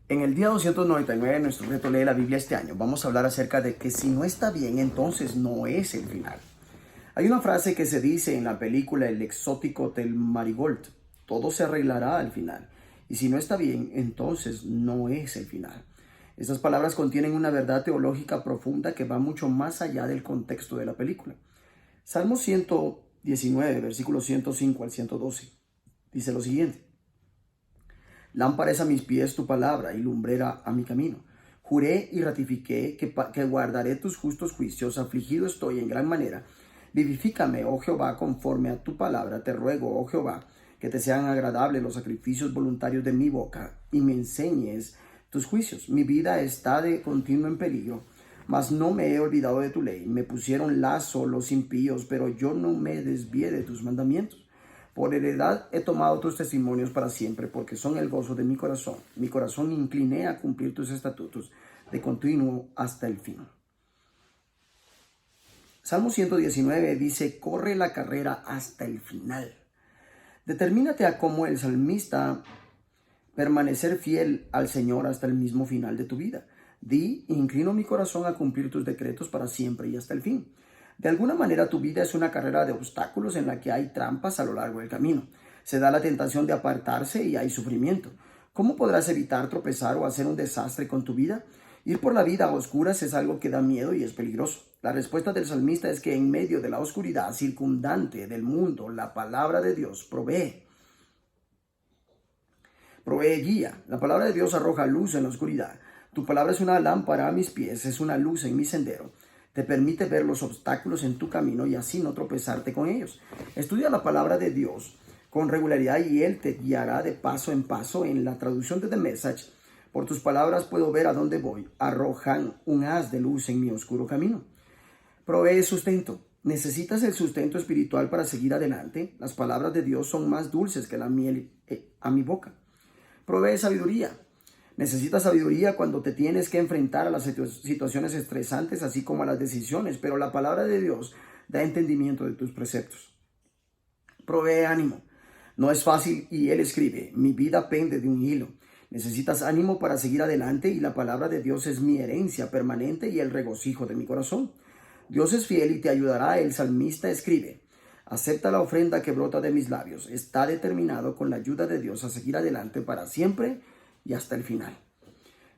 En el día 299 de nuestro reto Lee la Biblia este año, vamos a hablar acerca de que si no está bien, entonces no es el final. Hay una frase que se dice en la película El exótico del Marigold: todo se arreglará al final. Y si no está bien, entonces no es el final. Estas palabras contienen una verdad teológica profunda que va mucho más allá del contexto de la película. Salmo 119, versículos 105 al 112, dice lo siguiente: Lámpara es a mis pies tu palabra y lumbrera a mi camino. Juré y ratifiqué que guardaré tus justos juicios. Afligido estoy en gran manera. Vivifícame, oh Jehová, conforme a tu palabra. Te ruego, oh Jehová, que te sean agradables los sacrificios voluntarios de mi boca y me enseñes tus juicios. Mi vida está de continuo en peligro, mas no me he olvidado de tu ley. Me pusieron lazo los impíos, pero yo no me desvié de tus mandamientos. Por heredad he tomado tus testimonios para siempre, porque son el gozo de mi corazón. Mi corazón incliné a cumplir tus estatutos de continuo hasta el fin. Salmo 119 dice: corre la carrera hasta el final. Determínate a como el salmista permanecer fiel al Señor hasta el mismo final de tu vida. Di: inclino mi corazón a cumplir tus decretos para siempre y hasta el fin. De alguna manera tu vida es una carrera de obstáculos en la que hay trampas a lo largo del camino. Se da la tentación de apartarse y hay sufrimiento. ¿Cómo podrás evitar tropezar o hacer un desastre con tu vida? Ir por la vida a oscuras es algo que da miedo y es peligroso. La respuesta del salmista es que en medio de la oscuridad circundante del mundo, la palabra de Dios provee guía. La palabra de Dios arroja luz en la oscuridad. Tu palabra es una lámpara a mis pies, es una luz en mi sendero. Te permite ver los obstáculos en tu camino y así no tropezarte con ellos. Estudia la palabra de Dios con regularidad y Él te guiará de paso en paso. En la traducción de The Message: por tus palabras puedo ver a dónde voy. Arrojan un haz de luz en mi oscuro camino. Provee sustento. ¿Necesitas el sustento espiritual para seguir adelante? Las palabras de Dios son más dulces que la miel a mi boca. Provee sabiduría. Necesitas sabiduría cuando te tienes que enfrentar a las situaciones estresantes, así como a las decisiones, pero la palabra de Dios da entendimiento de tus preceptos. Provee ánimo. No es fácil y Él escribe: mi vida pende de un hilo. Necesitas ánimo para seguir adelante y la palabra de Dios es mi herencia permanente y el regocijo de mi corazón. Dios es fiel y te ayudará. El salmista escribe: acepta la ofrenda que brota de mis labios. Está determinado con la ayuda de Dios a seguir adelante para siempre y hasta el final.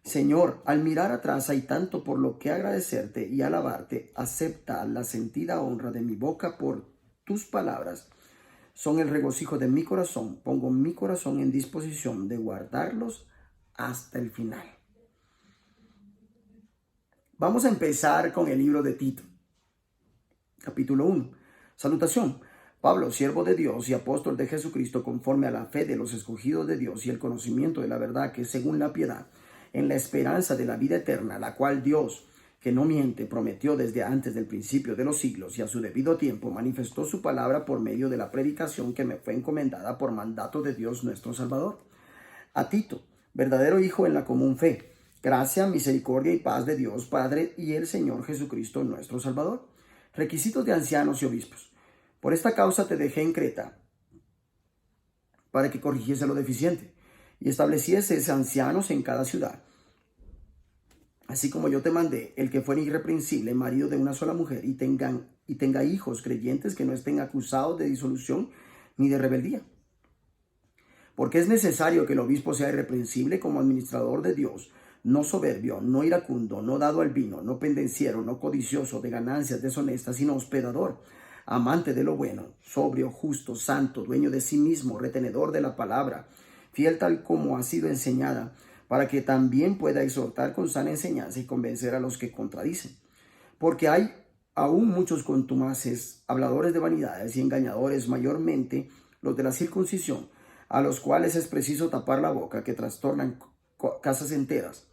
Señor, al mirar atrás hay tanto por lo que agradecerte y alabarte. Acepta la sentida honra de mi boca por tus palabras. Son el regocijo de mi corazón. Pongo mi corazón en disposición de guardarlos hasta el final. Vamos a empezar con el libro de Tito. Capítulo 1. Salutación. Pablo, siervo de Dios y apóstol de Jesucristo, conforme a la fe de los escogidos de Dios y el conocimiento de la verdad que es según la piedad, en la esperanza de la vida eterna, la cual Dios, que no miente, prometió desde antes del principio de los siglos y a su debido tiempo manifestó su palabra por medio de la predicación que me fue encomendada por mandato de Dios nuestro Salvador. A Tito, verdadero hijo en la común fe, gracia, misericordia y paz de Dios Padre y el Señor Jesucristo nuestro Salvador. Requisitos de ancianos y obispos. Por esta causa te dejé en Creta, para que corrigiese lo deficiente y estableciese ancianos en cada ciudad. Así como yo te mandé, el que fuera irreprensible, marido de una sola mujer, y tenga hijos creyentes que no estén acusados de disolución ni de rebeldía. Porque es necesario que el obispo sea irreprensible como administrador de Dios, no soberbio, no iracundo, no dado al vino, no pendenciero, no codicioso de ganancias deshonestas, sino hospedador, amante de lo bueno, sobrio, justo, santo, dueño de sí mismo, retenedor de la palabra, fiel tal como ha sido enseñada, para que también pueda exhortar con sana enseñanza y convencer a los que contradicen. Porque hay aún muchos contumaces, habladores de vanidades y engañadores, mayormente los de la circuncisión, a los cuales es preciso tapar la boca, que trastornan casas enteras,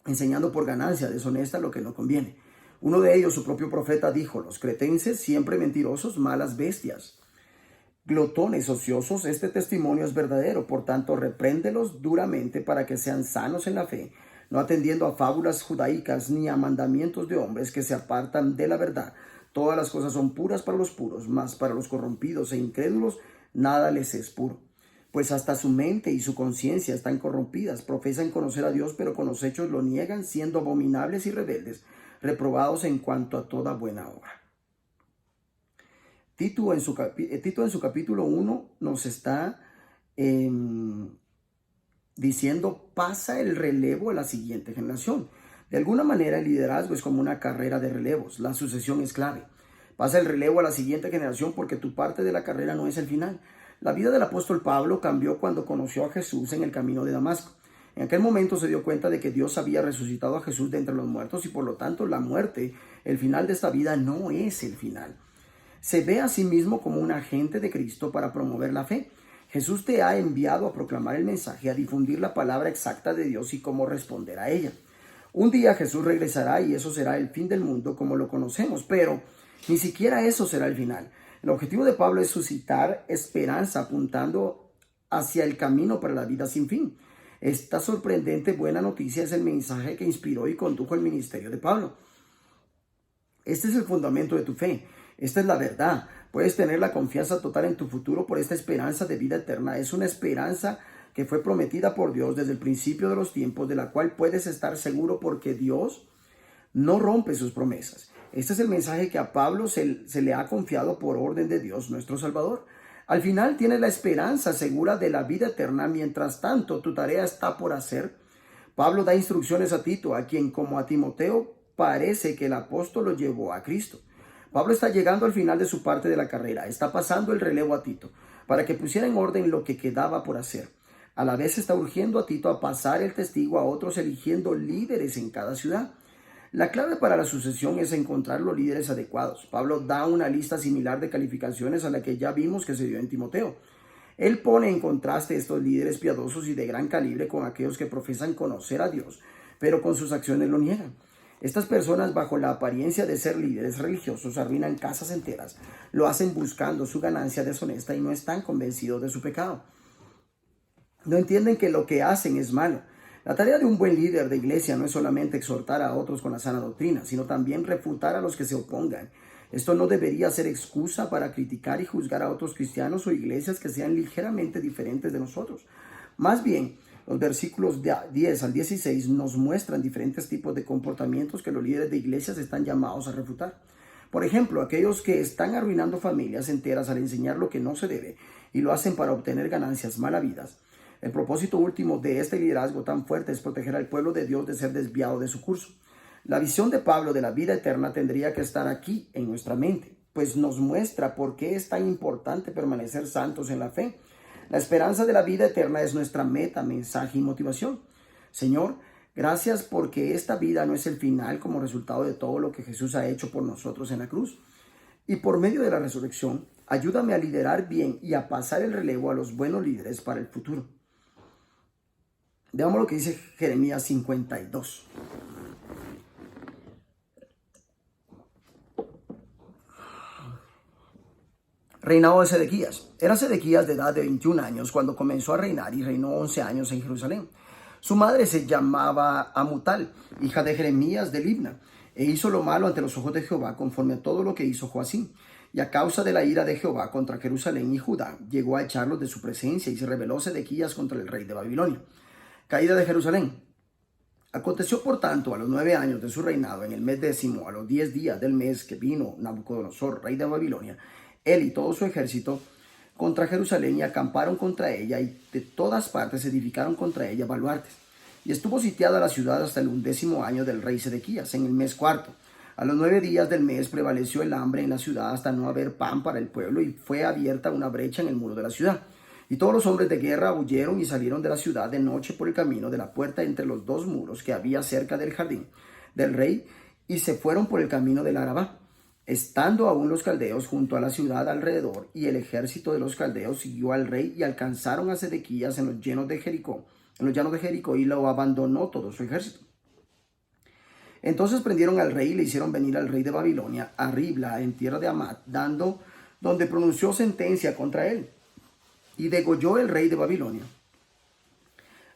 enseñando por ganancia deshonesta lo que no conviene. Uno de ellos, su propio profeta, dijo: los cretenses, siempre mentirosos, malas bestias, glotones, ociosos. Este testimonio es verdadero, por tanto, repréndelos duramente para que sean sanos en la fe, no atendiendo a fábulas judaicas ni a mandamientos de hombres que se apartan de la verdad. Todas las cosas son puras para los puros, mas para los corrompidos e incrédulos nada les es puro. pues hasta su mente y su conciencia están corrompidas. Profesan conocer a Dios, pero con los hechos lo niegan, siendo abominables y rebeldes, reprobados en cuanto a toda buena obra. Tito en su capítulo 1 nos está diciendo: pasa el relevo a la siguiente generación. De alguna manera el liderazgo es como una carrera de relevos. La sucesión es clave. Pasa el relevo a la siguiente generación porque tu parte de la carrera no es el final. La vida del apóstol Pablo cambió cuando conoció a Jesús en el camino de Damasco. En aquel momento se dio cuenta de que Dios había resucitado a Jesús de entre los muertos y por lo tanto la muerte, el final de esta vida, no es el final. Se ve a sí mismo como un agente de Cristo para promover la fe. Jesús te ha enviado a proclamar el mensaje, a difundir la palabra exacta de Dios y cómo responder a ella. Un día Jesús regresará y eso será el fin del mundo como lo conocemos, pero ni siquiera eso será el final. El objetivo de Pablo es suscitar esperanza apuntando hacia el camino para la vida sin fin. Esta sorprendente buena noticia es el mensaje que inspiró y condujo el ministerio de Pablo. Este es el fundamento de tu fe. Esta es la verdad. Puedes tener la confianza total en tu futuro por esta esperanza de vida eterna. Es una esperanza que fue prometida por Dios desde el principio de los tiempos, de la cual puedes estar seguro porque Dios no rompe sus promesas. Este es el mensaje que a Pablo se le ha confiado por orden de Dios, nuestro Salvador. Al final tienes la esperanza segura de la vida eterna. Mientras tanto, tu tarea está por hacer. Pablo da instrucciones a Tito, a quien como a Timoteo parece que el apóstol lo llevó a Cristo. Pablo está llegando al final de su parte de la carrera. Está pasando el relevo a Tito para que pusiera en orden lo que quedaba por hacer. A la vez está urgiendo a Tito a pasar el testigo a otros, eligiendo líderes en cada ciudad. La clave para la sucesión es encontrar los líderes adecuados. Pablo da una lista similar de calificaciones a la que ya vimos que se dio en Timoteo. Él pone en contraste estos líderes piadosos y de gran calibre con aquellos que profesan conocer a Dios, pero con sus acciones lo niegan. Estas personas, bajo la apariencia de ser líderes religiosos, arruinan casas enteras. Lo hacen buscando su ganancia deshonesta y no están convencidos de su pecado. No entienden que lo que hacen es malo. La tarea de un buen líder de iglesia no es solamente exhortar a otros con la sana doctrina, sino también refutar a los que se opongan. Esto no debería ser excusa para criticar y juzgar a otros cristianos o iglesias que sean ligeramente diferentes de nosotros. Más bien, los versículos 10 al 16 nos muestran diferentes tipos de comportamientos que los líderes de iglesias están llamados a refutar. Por ejemplo, aquellos que están arruinando familias enteras al enseñar lo que no se debe y lo hacen para obtener ganancias malavidas. El propósito último de este liderazgo tan fuerte es proteger al pueblo de Dios de ser desviado de su curso. La visión de Pablo de la vida eterna tendría que estar aquí en nuestra mente, pues nos muestra por qué es tan importante permanecer santos en la fe. La esperanza de la vida eterna es nuestra meta, mensaje y motivación. Señor, gracias porque esta vida no es el final como resultado de todo lo que Jesús ha hecho por nosotros en la cruz. Y por medio de la resurrección, ayúdame a liderar bien y a pasar el relevo a los buenos líderes para el futuro. Veamos lo que dice Jeremías 52. Reinado de Sedequías. Era Sedequías de edad de 21 años cuando comenzó a reinar y reinó 11 años en Jerusalén. Su madre se llamaba Amutal, hija de Jeremías de Libna, e hizo lo malo ante los ojos de Jehová conforme a todo lo que hizo Joacim. Y a causa de la ira de Jehová contra Jerusalén y Judá, llegó a echarlos de su presencia y se rebeló Sedequías contra el rey de Babilonia. Caída de Jerusalén. Aconteció por tanto a los 9 años de su reinado, en el mes 10º, a los 10 días del mes, que vino Nabucodonosor, rey de Babilonia, él y todo su ejército, contra Jerusalén, y acamparon contra ella, y de todas partes edificaron contra ella baluartes. Y estuvo sitiada la ciudad hasta el 11º año del rey Sedequías, en el mes 4º. A los 9 días del mes prevaleció el hambre en la ciudad hasta no haber pan para el pueblo, y fue abierta una brecha en el muro de la ciudad. Y todos los hombres de guerra huyeron y salieron de la ciudad de noche por el camino de la puerta entre los 2 muros que había cerca del jardín del rey, y se fueron por el camino del Arabá, estando aún los caldeos junto a la ciudad alrededor, y el ejército de los caldeos siguió al rey, y alcanzaron a Sedequías en los llanos de Jericó, y lo abandonó todo su ejército. Entonces prendieron al rey y le hicieron venir al rey de Babilonia a Ribla, en tierra de Amat, donde pronunció sentencia contra él. Y degolló el rey de Babilonia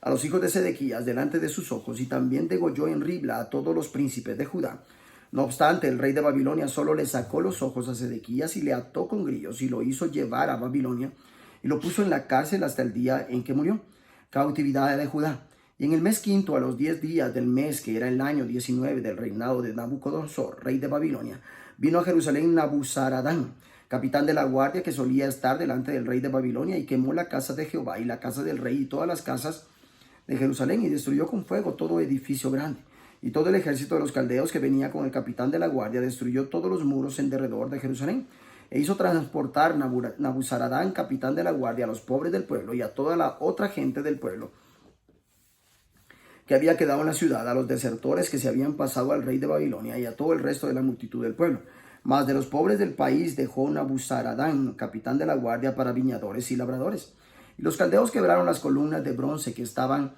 a los hijos de Sedequías delante de sus ojos, y también degolló en Ribla a todos los príncipes de Judá. No obstante, el rey de Babilonia solo le sacó los ojos a Sedequías y le ató con grillos y lo hizo llevar a Babilonia. y lo puso en la cárcel hasta el día en que murió. Cautividad de Judá. Y en el mes quinto, a los 10 días del mes, que era el año 19 del reinado de Nabucodonosor, rey de Babilonia, vino a Jerusalén Nabuzaradán, capitán de la guardia, que solía estar delante del rey de Babilonia, y quemó la casa de Jehová y la casa del rey y todas las casas de Jerusalén, y destruyó con fuego todo edificio grande. Y todo el ejército de los caldeos que venía con el capitán de la guardia destruyó todos los muros en derredor de Jerusalén. E hizo transportar Nabuzaradán, capitán de la guardia, a los pobres del pueblo y a toda la otra gente del pueblo que había quedado en la ciudad, a los desertores que se habían pasado al rey de Babilonia y a todo el resto de la multitud del pueblo. Mas de los pobres del país dejó Nabuzaradán, capitán de la guardia, para viñadores y labradores. Y los caldeos quebraron las columnas de bronce que estaban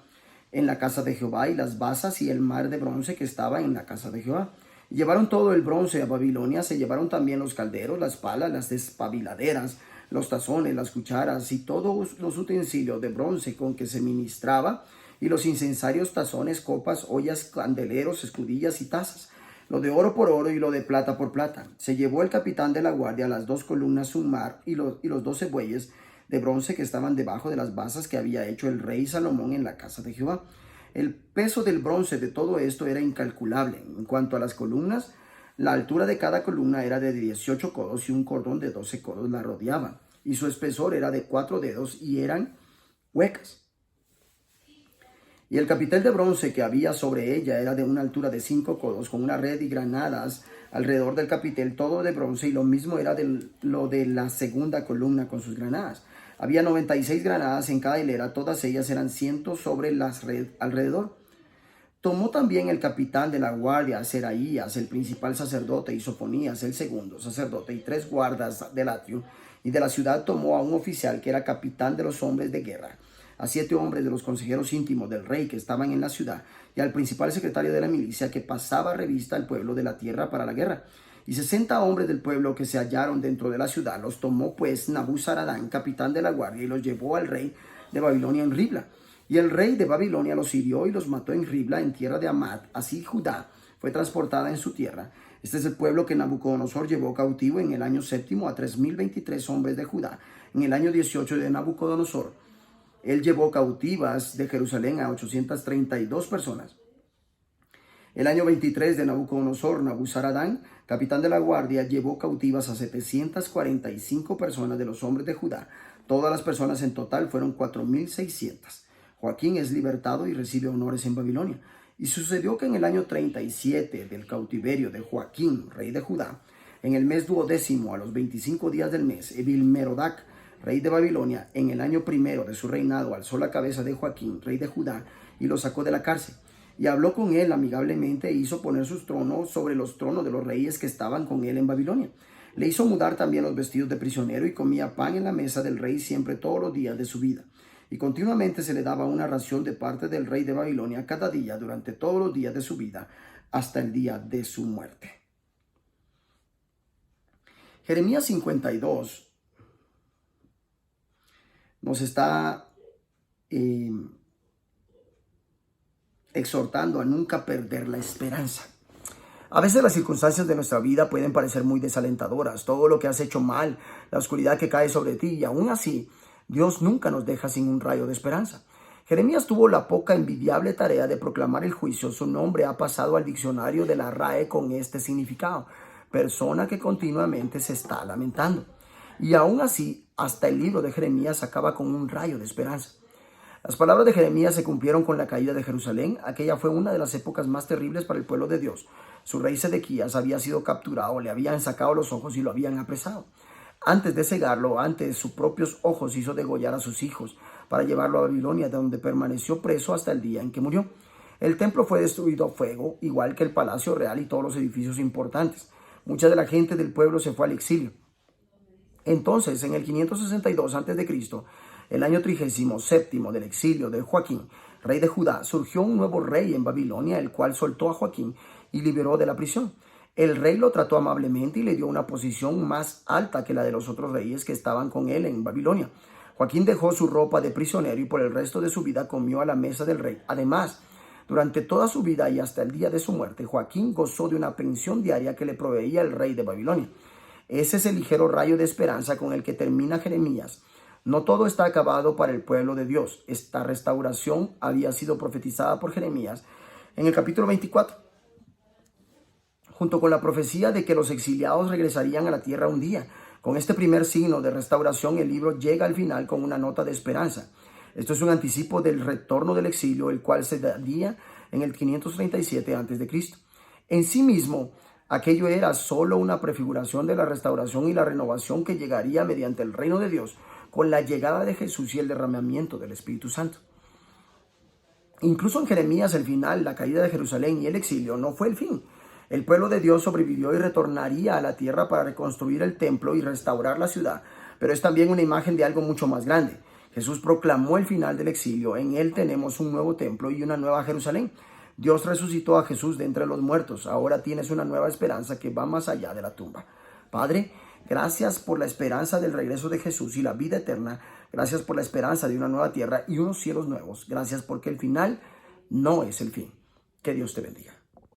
en la casa de Jehová, y las basas y el mar de bronce que estaba en la casa de Jehová. Y llevaron todo el bronce a Babilonia. Se llevaron también los calderos, las palas, las despabiladeras, los tazones, las cucharas y todos los utensilios de bronce con que se ministraba, y los incensarios, tazones, copas, ollas, candeleros, escudillas y tazas, lo de oro por oro y lo de plata por plata. Se llevó el capitán de la guardia las 2 columnas mar y los 12 bueyes de bronce que estaban debajo de las basas que había hecho el rey Salomón en la casa de Jehová. El peso del bronce de todo esto era incalculable. En cuanto a las columnas, la altura de cada columna era de 18 codos y un cordón de 12 codos la rodeaba, y su espesor era de 4 dedos y eran huecas. Y el capitel de bronce que había sobre ella era de una altura de 5 codos, con una red y granadas alrededor del capitel, todo de bronce, y lo mismo era lo de la segunda columna con sus granadas. Había 96 granadas en cada hilera, todas ellas eran 100 sobre las red alrededor. Tomó también el capitán de la guardia a Seraías, el principal sacerdote, y Sofonías, el segundo sacerdote, y 3 guardas del atrio, y de la ciudad tomó a un oficial que era capitán de los hombres de guerra, a 7 hombres de los consejeros íntimos del rey que estaban en la ciudad, y al principal secretario de la milicia que pasaba revista al pueblo de la tierra para la guerra, y 60 hombres del pueblo que se hallaron dentro de la ciudad. Los tomó pues Nabuzaradán, capitán de la guardia, y los llevó al rey de Babilonia en Ribla. Y el rey de Babilonia los hirió y los mató en Ribla, en tierra de Amad. Así Judá fue transportada en su tierra. Este es el pueblo que Nabucodonosor llevó cautivo en el año 7 a 3023 hombres de Judá. En el año 18 de Nabucodonosor, él llevó cautivas de Jerusalén a 832 personas. El año 23 de Nabucodonosor, Nabuzaradán, capitán de la guardia, llevó cautivas a 745 personas de los hombres de Judá. Todas las personas en total fueron 4600. Joaquín es libertado y recibe honores en Babilonia. Y sucedió que en el año 37 del cautiverio de Joaquín, rey de Judá, en el mes 12º, a los 25 días del mes, Evil-Merodach, rey de Babilonia, en el año 1 de su reinado, alzó la cabeza de Joaquín, rey de Judá, y lo sacó de la cárcel. Y habló con él amigablemente e hizo poner sus tronos sobre los tronos de los reyes que estaban con él en Babilonia. Le hizo mudar también los vestidos de prisionero, y comía pan en la mesa del rey siempre todos los días de su vida. Y continuamente se le daba una ración de parte del rey de Babilonia cada día durante todos los días de su vida, hasta el día de su muerte. Jeremías 52 nos está exhortando a nunca perder la esperanza. A veces las circunstancias de nuestra vida pueden parecer muy desalentadoras, todo lo que has hecho mal, la oscuridad que cae sobre ti, y aún así, Dios nunca nos deja sin un rayo de esperanza. Jeremías tuvo la poca envidiable tarea de proclamar el juicio. Su nombre ha pasado al diccionario de la RAE con este significado: persona que continuamente se está lamentando. Y aún así, hasta el libro de Jeremías acaba con un rayo de esperanza. Las palabras de Jeremías se cumplieron con la caída de Jerusalén. Aquella fue una de las épocas más terribles para el pueblo de Dios. Su rey Sedequías había sido capturado, le habían sacado los ojos y lo habían apresado. Antes de cegarlo, ante sus propios ojos hizo degollar a sus hijos para llevarlo a Babilonia, donde permaneció preso hasta el día en que murió. El templo fue destruido a fuego, igual que el palacio real y todos los edificios importantes. Mucha de la gente del pueblo se fue al exilio. Entonces, en el 562 a.C., el año 37 del exilio de Joaquín, rey de Judá, surgió un nuevo rey en Babilonia, el cual soltó a Joaquín y liberó de la prisión. El rey lo trató amablemente y le dio una posición más alta que la de los otros reyes que estaban con él en Babilonia. Joaquín dejó su ropa de prisionero y por el resto de su vida comió a la mesa del rey. Además, durante toda su vida y hasta el día de su muerte, Joaquín gozó de una pensión diaria que le proveía el rey de Babilonia. Ese es el ligero rayo de esperanza con el que termina Jeremías. No todo está acabado para el pueblo de Dios. Esta restauración había sido profetizada por Jeremías en el capítulo 24, junto con la profecía de que los exiliados regresarían a la tierra un día. Con este primer signo de restauración, el libro llega al final con una nota de esperanza. Esto es un anticipo del retorno del exilio, el cual se daría en el 537 a.C. En sí mismo, aquello era solo una prefiguración de la restauración y la renovación que llegaría mediante el reino de Dios con la llegada de Jesús y el derramamiento del Espíritu Santo. Incluso en Jeremías, el final, la caída de Jerusalén y el exilio no fue el fin. El pueblo de Dios sobrevivió y retornaría a la tierra para reconstruir el templo y restaurar la ciudad, pero es también una imagen de algo mucho más grande. Jesús proclamó el final del exilio. En él tenemos un nuevo templo y una nueva Jerusalén. Dios resucitó a Jesús de entre los muertos. Ahora tienes una nueva esperanza que va más allá de la tumba. Padre, gracias por la esperanza del regreso de Jesús y la vida eterna. Gracias por la esperanza de una nueva tierra y unos cielos nuevos. Gracias porque el final no es el fin. Que Dios te bendiga.